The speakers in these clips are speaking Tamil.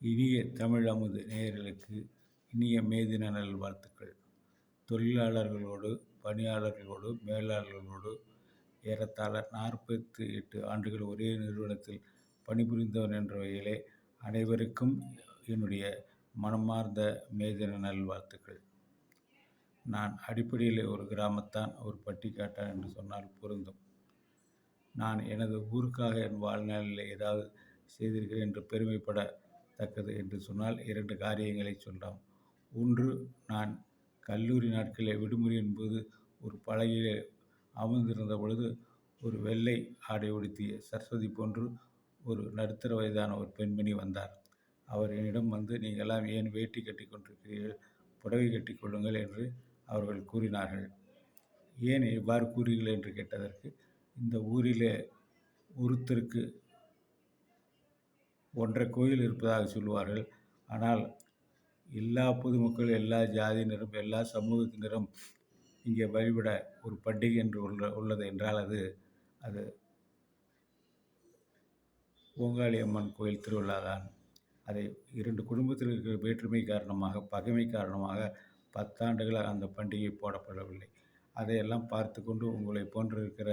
இனிய தமிழ் அமுது நேயர்களுக்கு இனிய மே தின நல்வாழ்த்துக்கள். தொழிலாளர்களோடு, பணியாளர்களோடு, மேலாளர்களோடு ஏறத்தாழ 48 ஆண்டுகள் ஒரே நிறுவனத்தில் பணிபுரிந்தவன் என்ற வகையிலே அனைவருக்கும் என்னுடைய மனமார்ந்த மே தின நல்வாழ்த்துக்கள். நான் அடிப்படையில் ஒரு கிராமத்தான், ஒரு பட்டிக்காட்டான் என்று சொன்னால் பொருந்தும். நான் எனது ஊருக்காக என் வாழ்நாளில் ஏதாவது செய்திருக்கிறேன் என்று பெருமைப்படத்தக்கது என்று சொன்னால் 2 காரியங்களை சொல்லலாம். ஒன்று, நான் கல்லூரி நாட்களில் விடுமுறையின் போது ஒரு பலகையிலே அமர்ந்திருந்த பொழுது ஒரு வெள்ளை ஆடை உடுத்திய சரஸ்வதி போன்று ஒரு நடுத்தர வயதான ஒரு பெண்மணி வந்தார். அவர் என்னிடம் வந்து, நீங்கள்லாம் ஏன் வேட்டி கட்டி கொண்டிருக்கிறீர்கள், புடவை கட்டி கொள்ளுங்கள் என்று அவர்கள் கூறினார்கள். ஏன் இவ்வாறு கூறுகிறீர்கள் என்று கேட்டதற்கு, இந்த ஊரிலே ஒருத்தருக்கு 1.5 கோயில் இருப்பதாக சொல்லுவார்கள். ஆனால் எல்லா பொதுமக்கள், எல்லா ஜாதியினரும், எல்லா சமூகத்தினரும் இங்கே வழிபட ஒரு பண்டிகை என்று உள்ளது என்றால் அது ஓங்காளி அம்மன் கோயில் திருவிழா தான். அதை 2 குடும்பத்தில் இருக்கிற வேற்றுமை காரணமாக, பகைமை காரணமாக 10 ஆண்டுகளாக அந்த பண்டிகை போடப்படவில்லை. அதையெல்லாம் பார்த்து கொண்டு உங்களை போன்று இருக்கிற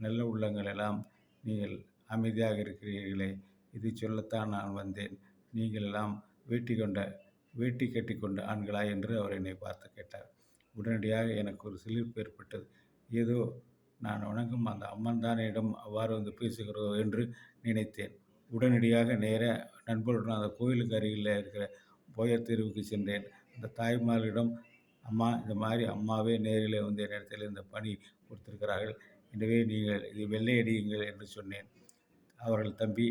நல்ல உள்ளங்கள் எல்லாம் நீங்கள் அமைதியாக இருக்கிறீர்களே, இதை சொல்லத்தான் நான் வந்தேன். நீங்கள் எல்லாம் வேட்டி கட்டி கொண்ட ஆண்களா என்று அவர் என்னை பார்த்து கேட்டார். உடனடியாக எனக்கு ஒரு சிலிர்ப்பு ஏற்பட்டது. ஏதோ நான் வணங்கும் அந்த அம்மன் தான் என்னிடம் அவ்வாறு வந்து பேசுகிறதோ என்று நினைத்தேன். உடனடியாக நேர நண்பருடன் அந்த கோயிலுக்கு அருகில் இருக்கிற போயர் தெருவுக்கு சென்றேன். அந்த தாய்மார்களிடம், அம்மா, இந்த மாதிரி அம்மாவே நேரிலே வந்து என்னிடத்தில் இந்த பணி கொடுத்திருக்கிறார்கள், எனவே நீங்கள் இது வெள்ளையடியுங்கள் என்று சொன்னேன். அவர்கள், தம்பி,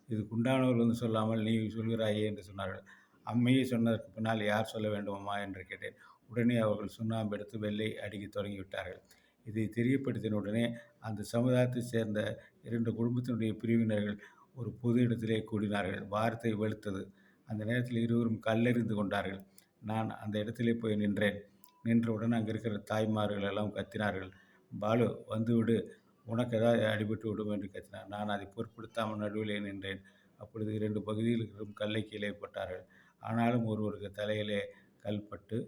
இதுக்கு உண்டானவர்கள் வந்து சொல்லாமல் நீ சொல்கிறாயே என்று சொன்னார்கள். அம்மையே சொன்னதற்கு பின்னால் யார் சொல்ல வேண்டுமம்மா என்று கேட்டேன். உடனே அவர்கள் சுண்ணாம்பு எடுத்து வெள்ளை அடிக்க தொடங்கிவிட்டார்கள். இதை தெரியப்படுத்தின உடனே அந்த சமுதாயத்தைச் சேர்ந்த 2 குடும்பத்தினுடைய பிரிவினர்கள் ஒரு பொது இடத்திலே கூடினார்கள். வார்த்தை வெளுத்தது. அந்த நேரத்தில் இருவரும் கல்லெறிந்து கொண்டார்கள். நான் அந்த இடத்திலே போய் நின்றேன். நின்றவுடன் அங்கே இருக்கிற தாய்மார்கள் எல்லாம் கத்தினார்கள், பாலு வந்துவிடு, உனக்கு ஏதாவது அடிபட்டு விடும் என்று கத்தினார். நான் அதை பொருட்படுத்தாமல் நடுவிலே நின்றேன். அப்பொழுது 2 பகுதியில் இருக்கும் கல்லை கீழே போட்டார்கள். ஆனாலும் ஒருவருக்கு தலையிலே கல் பட்டு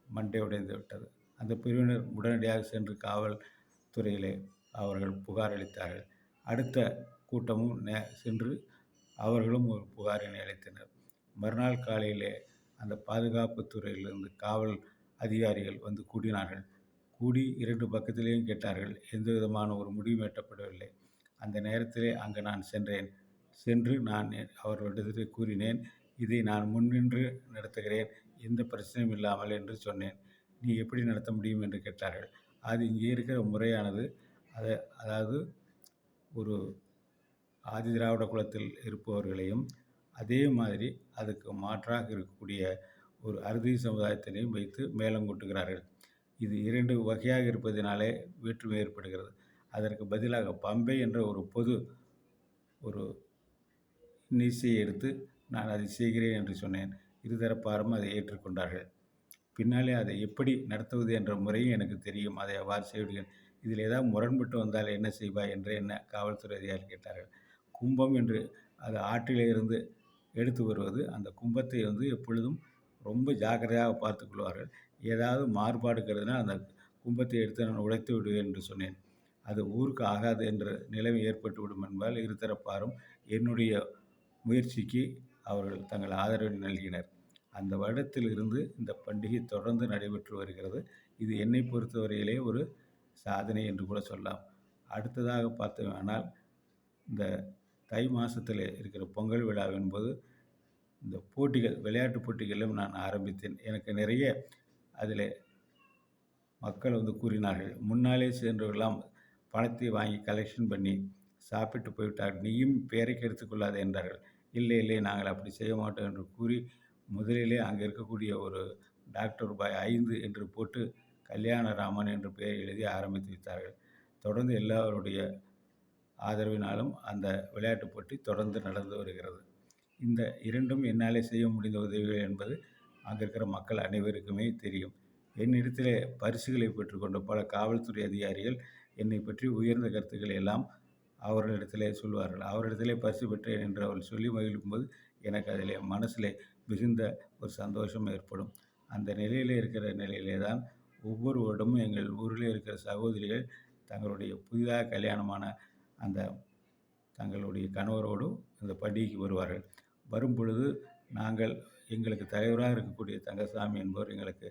மண்டை உடைந்து விட்டது. அந்த பிரிவினர் உடனடியாக சென்று காவல்துறையிலே அவர்கள் புகார் அளித்தார்கள். அடுத்த கூட்டமும் சென்று அவர்களும் ஒரு புகாரினை அளித்தனர். மறுநாள் காலையிலே அந்த பாதுகாப்பு துறையிலிருந்து காவல் அதிகாரிகள் வந்து கூடினார்கள். கூடி 2 பக்கத்திலேயும் கேட்டார்கள். எந்த விதமான ஒரு முடிவும் எட்டப்படவில்லை. அந்த நேரத்திலே அங்கு நான் சென்றேன். சென்று நான் அவர்களிடத்தில் கூறினேன், இதை நான் முன்னின்று நடத்துகிறேன், எந்த பிரச்சனையும் இல்லாமல் என்று சொன்னேன். நீ எப்படி நடத்த முடியும் என்று கேட்டார்கள். அது இங்கே இருக்கிற முறையானது. அதாவது ஒரு ஆதி திராவிட குலத்தில் இருப்பவர்களையும், அதே மாதிரி அதுக்கு மாற்றாக இருக்கக்கூடிய ஒரு அறுதி சமுதாயத்தினையும் வைத்து மேளம் கொட்டுகிறார்கள். இது 2 வகையாக இருப்பதினாலே வேற்றுமை ஏற்படுகிறது. அதற்கு பதிலாக பம்பை என்ற ஒரு பொது ஒரு நீசையை எடுத்து நான் அதை செய்கிறேன் என்று சொன்னேன். இருதரப்பாரும் அதை ஏற்றுக்கொண்டார்கள். பின்னாலே அதை எப்படி நடத்துவது என்ற முறையும் எனக்கு தெரியும். அதை அவ்வாறு செய்கிறேன். இதில் ஏதாவது முரண்பட்டு வந்தால் என்ன செய்வாய் என்று என்ன காவல்துறை அதிகாரி கேட்டார்கள். கும்பம் என்று அது ஆற்றிலே இருந்து எடுத்து வருவது. அந்த கும்பத்தை வந்து எப்பொழுதும் ரொம்ப ஜாக்கிரதையாக பார்த்து கொள்வார்கள். ஏதாவது மாறுபாடு கருதினால் அந்த கும்பத்தை எடுத்து நான் உடைத்து விடுவேன் என்று சொன்னேன். அது ஊருக்கு ஆகாது என்ற நிலைமை ஏற்பட்டு விடும் என்பதால் இருதரப்பாரும் என்னுடைய முயற்சிக்கு அவர்கள் தங்கள் ஆதரவை நல்கினர். அந்த வருடத்தில் இருந்து இந்த பண்டிகை தொடர்ந்து நடைபெற்று வருகிறது. இது என்னை பொறுத்தவரையிலே ஒரு சாதனை என்று கூட சொல்லலாம். அடுத்ததாக பார்த்தோமானால், இந்த தை மாதத்தில் இருக்கிற பொங்கல் விழாவின் போது இந்த போட்டிகள், விளையாட்டு போட்டிகளிலும் நான் ஆரம்பித்தேன். எனக்கு நிறைய அதில் மக்கள் வந்து கூறினார்கள், முன்னாலே சென்றவர்களெல்லாம் பணத்தை வாங்கி கலெக்ஷன் பண்ணி சாப்பிட்டு போய்விட்டார்கள், நீயும் பெயரை கெடுத்துக் கொள்ளாதே என்றார்கள். இல்லை இல்லை, நாங்கள் அப்படி செய்ய மாட்டோம் என்று கூறி முதலிலே அங்கே இருக்கக்கூடிய ஒரு டாக்டர் ரூபாய் 5 என்று போட்டு கல்யாணராமன் என்று பெயர் எழுதி ஆரம்பித்து வைத்தார்கள். தொடர்ந்து எல்லாருடைய ஆதரவினாலும் அந்த விளையாட்டு போட்டி தொடர்ந்து நடந்து வருகிறது. இந்த 2ம் என்னாலே செய்ய முடிந்த உதவிகள் என்பது அங்கே இருக்கிற மக்கள் அனைவருக்குமே தெரியும். என்னிடத்திலே பரிசுகளை பெற்றுக்கொண்ட பல காவல்துறை அதிகாரிகள் என்னை பற்றி உயர்ந்த கருத்துக்களை எல்லாம் அவர்களிடத்திலே சொல்வார்கள். அவரிடத்திலே பரிசு பெற்றேன் என்று அவர்கள் சொல்லி மகிழும்போது எனக்கு அதிலே மனசிலே மிகுந்த ஒரு சந்தோஷம் ஏற்படும். அந்த நிலையிலே இருக்கிற நிலையிலே தான் ஒவ்வொரு வருடமும் எங்கள் ஊரிலே இருக்கிற சகோதரிகள் தங்களுடைய புதிதாக கல்யாணமான அந்த தங்களுடைய கணவரோடு இந்த பண்டிகைக்கு வருவார்கள். வரும்பொழுது நாங்கள் எங்களுக்கு தலைவராக இருக்கக்கூடிய தங்கசாமி என்பவர் எங்களுக்கு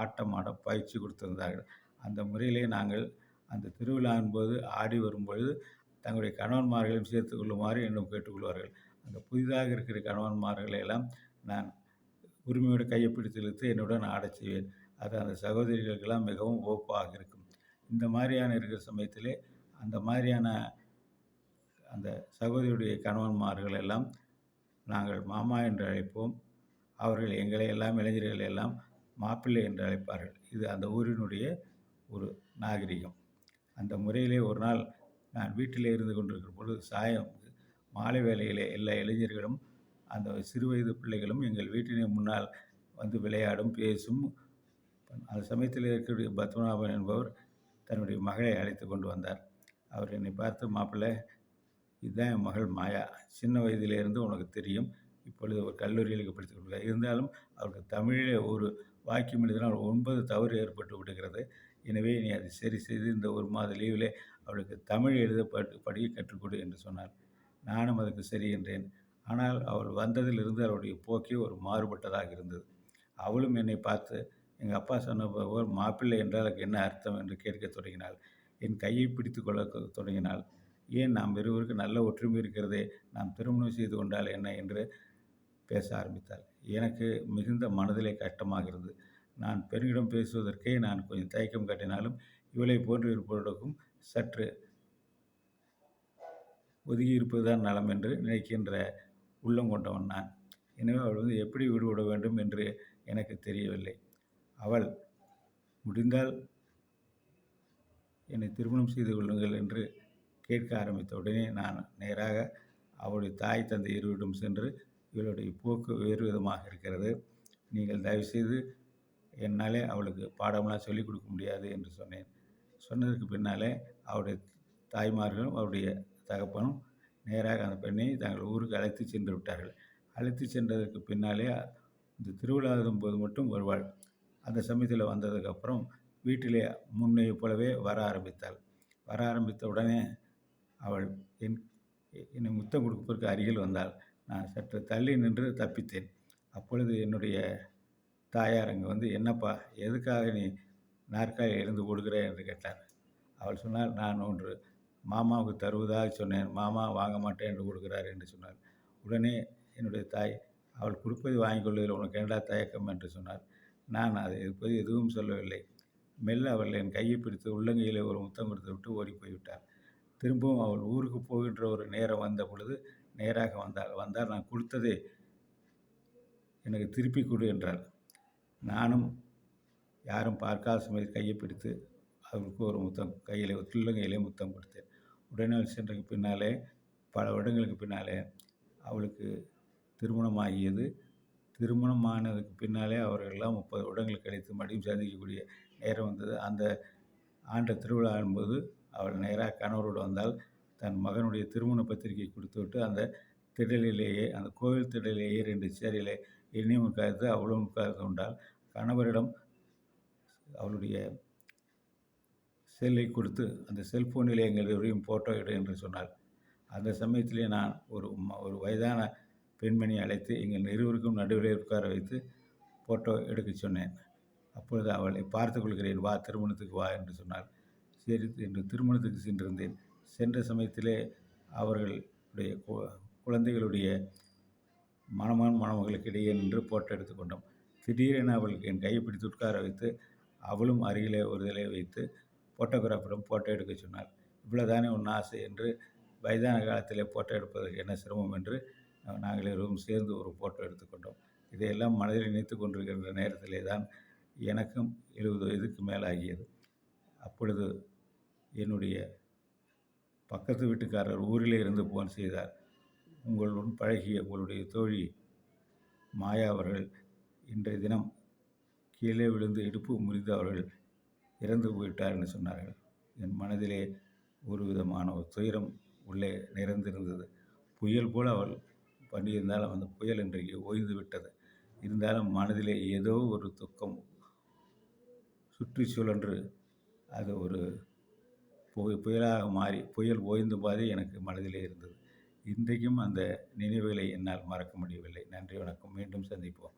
ஆட்டம் ஆட பயிற்சி கொடுத்திருந்தார்கள். அந்த முறையிலே நாங்கள் அந்த திருவிழாவின்போது ஆடி வரும்பொழுது தங்களுடைய கணவன்மார்களையும் சேர்த்துக் கொள்ளுமாறு என்னும் கேட்டுக்கொள்வார்கள். அந்த புதிதாக இருக்கிற கணவன்மார்களை எல்லாம் நான் உரிமையோடு கையை பிடித்து இழுத்து என்னுடன் ஆடச் செய்வேன். அது அந்த சகோதரிகளுக்கெல்லாம் மிகவும் ஓப்பாக இருக்கும். இந்த மாதிரியான இருக்கிற சமயத்திலே அந்த மாதிரியான அந்த சகோதரியுடைய கணவன்மார்கள் எல்லாம் நாங்கள் மாமா என்று அழைப்போம். அவர்கள் எங்களை எல்லாம் இளைஞர்களை எல்லாம் மாப்பிள்ளை என்று அழைப்பார்கள். இது அந்த ஊரினுடைய ஒரு நாகரிகம். அந்த முறையிலே ஒரு நாள் நான் வீட்டிலே இருந்து கொண்டிருக்கிற பொழுது மாலை வேளையிலே எல்லா இளைஞர்களும் அந்த சிறுவயது பிள்ளைகளும் எங்கள் வீட்டினை முன்னால் வந்து விளையாடும், பேசும். அந்த சமயத்தில் இருக்கக்கூடிய பத்மநாபன் என்பவர் தன்னுடைய மகளை அழைத்து கொண்டு வந்தார். அவர் என்னை பார்த்து, மாப்பிள்ளை, இதுதான் என் மகள் மாயா. சின்ன வயதிலிருந்து உனக்கு தெரியும். இப்பொழுது ஒரு கல்லூரியில் படித்துக் கொண்டிருக்கிறார். இருந்தாலும் அவருக்கு தமிழிலே ஒரு வாக்கியம் எழுதினால் 9 தவறு ஏற்பட்டு விடுகிறது. எனவே நீ அதை சரி செய்து இந்த ஒரு மாத லீவிலே அவளுக்கு தமிழ் எழுத படிக்க கற்றுக்கொடு என்று சொன்னார். நானும் அதுக்கு சரி என்றேன். ஆனால் அவள் வந்ததிலிருந்து அவளுடைய போக்கே ஒரு மாறுபட்டதாக இருந்தது. அவளும் என்னை பார்த்து எங்கள் அப்பா சொன்ன போல் மாப்பிள்ளை என்றால் அதுக்கு என்ன அர்த்தம் என்று கேட்கத் தொடங்கினாள். என் கையை பிடித்து கொள்ள தொடங்கினாள். ஏன் நாம் இருவருக்கு நல்ல ஒற்றுமை இருக்கிறதே, நாம் திருமணம் செய்து கொண்டால் என்ன என்று பேச ஆரம்பித்தாள். எனக்கு மிகுந்த மனதிலே கஷ்டமாக இருந்தது. நான் பெண்ணிடம் பேசுவதற்கே நான் கொஞ்சம் தயக்கம் காட்டினாலும் இவளை போன்று இருப்பவர்களுக்கும் சற்று ஒதுங்கி இருப்பதுதான் நலம் என்று நினைக்கின்ற உள்ளம் கொண்டவன் நான். எனவே அவள் எப்படி விடுவிட வேண்டும் என்று எனக்கு தெரியவில்லை. அவள் முடிந்தால் என்னை திருமணம் செய்து கொள்ளுங்கள் என்று கேட்க ஆரம்பித்த உடனே நான் நேராக அவளுடைய தாய் தந்தை இருவரிடம் சென்று, இவளுடைய போக்கு வேறு விதமாக இருக்கிறது, நீங்கள் தயவுசெய்து என்னாலே அவளுக்கு பாடமெல்லாம் சொல்லிக் கொடுக்க முடியாது என்று சொன்னேன். சொன்னதற்கு பின்னாலே அவருடைய தாய்மார்களும் அவருடைய தகப்பனும் நேராக அந்த பெண்ணை தங்கள் ஊருக்கு அழைத்து சென்று விட்டார்கள். அழைத்து சென்றதற்கு பின்னாலே இந்த திருவிழாவின் போது மட்டும் வருவாள். அந்த சமயத்தில் வந்ததுக்கப்புறம் வீட்டிலே முன்னைய போலவே வர ஆரம்பித்தாள். வர ஆரம்பித்த உடனே அவள் என்னை முத்தம் கொடுப்பதற்கு அருகில் வந்தாள். நான் சற்று தள்ளி நின்று தப்பித்தேன். அப்பொழுது என்னுடைய தாயார் அங்கே வந்து, என்னப்பா, எதுக்காக நீ நாற்காலியில் எழுந்து ஓடுகிறாய் என்று கேட்டார். அவள் சொன்னாள், நான் ஒன்று மாமாவுக்கு தருவதாக சொன்னேன், மாமா வாங்க மாட்டேன் என்று கொடுக்கிறார் என்று சொன்னார். உடனே என்னுடைய தாய், அவள் கொடுப்பதை வாங்கிக் கொள்வதில் உனக்கு என்னடா தயக்கம் என்று சொன்னார். நான் அதை எதுவும் சொல்லவில்லை. மெல்ல அவள் என் கையை பிடித்து உள்ளங்கையிலே ஒரு முத்தம் கொடுத்து விட்டு ஓடி போய்விட்டார். திரும்பவும் அவள் ஊருக்கு போகின்ற ஒரு நேரம் வந்த பொழுது நேராக வந்தால் நான் கொடுத்ததை எனக்கு திருப்பி கொடு என்றாள். நானும் யாரும் பார்க்காத சமயத்தில் கையை பிடித்து அவளுக்கு ஒரு முத்தம் கையிலே உள்ளங்கையிலே முத்தம் கொடுத்தேன். உடனே சென்றதுக்கு பின்னாலே பல வருடங்களுக்கு பின்னாலே அவளுக்கு திருமணமாகியது. திருமணமானதுக்கு பின்னாலே அவர்களெல்லாம் 30 வருடங்கள் கழித்து மறுபடியும் சந்திக்கக்கூடிய நேரம் வந்தது. அந்த ஆண்டு திருவிழா என்பது அவள் நேராக கணவரோடு வந்தால் தன் மகனுடைய திருமண பத்திரிகை கொடுத்துவிட்டு அந்த திடலிலேயே, அந்த கோவில் திடலிலேயே 2 சேரிலே என்னையும் உட்கார்ந்து அவளும் உட்கார்ந்து கொண்டால் கணவரிடம் அவளுடைய செல்லை கொடுத்து அந்த செல்ஃபோனிலே எங்கள் இருவரையும் ஃபோட்டோ எடு என்று சொன்னாள். அந்த சமயத்திலே நான் ஒரு வயதான பெண்மணியை அழைத்து எங்கள் இருவருக்கும் நடுவிலே உட்கார வைத்து ஃபோட்டோ எடுக்க சொன்னேன். அப்பொழுது அவளை பார்த்து கொள்கிறேன், வா திருமணத்துக்கு வா என்று சொன்னாள். சரி என்று திருமணத்துக்கு சென்றிருந்தேன். சென்ற சமயத்திலே அவர்களுடைய குழந்தைகளுடைய மணமகன் மணமகளுக்கு இடையே நின்று ஃபோட்டோ எடுத்துக்கொண்டோம். திடீரென அவளுக்கு என் கையை பிடித்து உட்கார வைத்து அவளும் அருகிலே ஒரு இதிலே வைத்து ஃபோட்டோகிராஃபரிடம் ஃபோட்டோ எடுக்க சொன்னாள். இவ்வளோதானே உன் ஆசை என்று வயதான காலத்திலே ஃபோட்டோ எடுப்பதற்கு என்ன சிரமம் என்று நாங்கள் இருவரும் சேர்ந்து ஒரு ஃபோட்டோ எடுத்துக்கொண்டோம். இதையெல்லாம் மனதில் நினைத்து கொண்டிருக்கின்ற நேரத்திலே தான் எனக்கும் 70 வயதுக்கு மேலாகியது. அப்பொழுது என்னுடைய பக்கத்து வீட்டுக்காரர் ஊரிலே இருந்து ஃபோன் செய்தார். உங்களுடன் பழகிய உங்களுடைய தோழி மாயா அவர்கள் இன்றைய தினம் கீழே விழுந்து இடுப்பு முறிந்து அவர்கள் இறந்து போய்விட்டார் என்று சொன்னார்கள். என் மனதிலே ஒரு விதமான ஒரு துயரம் உள்ளே நிறைந்திருந்தது. புயல் போல அவள் பண்ணியிருந்தாலும் அந்த புயல் இன்றைக்கு ஓய்ந்து விட்டது. இருந்தாலும் மனதிலே ஏதோ ஒரு துக்கம் சுற்றி சுழன்று அது ஒரு புயலாக மாறி புயல் ஓய்ந்த பாதி எனக்கு மனதிலே இருந்தது. இன்றைக்கும் அந்த நினைவுகளை என்னால் மறக்க முடியவில்லை. நன்றி, வணக்கம். மீண்டும் சந்திப்போம்.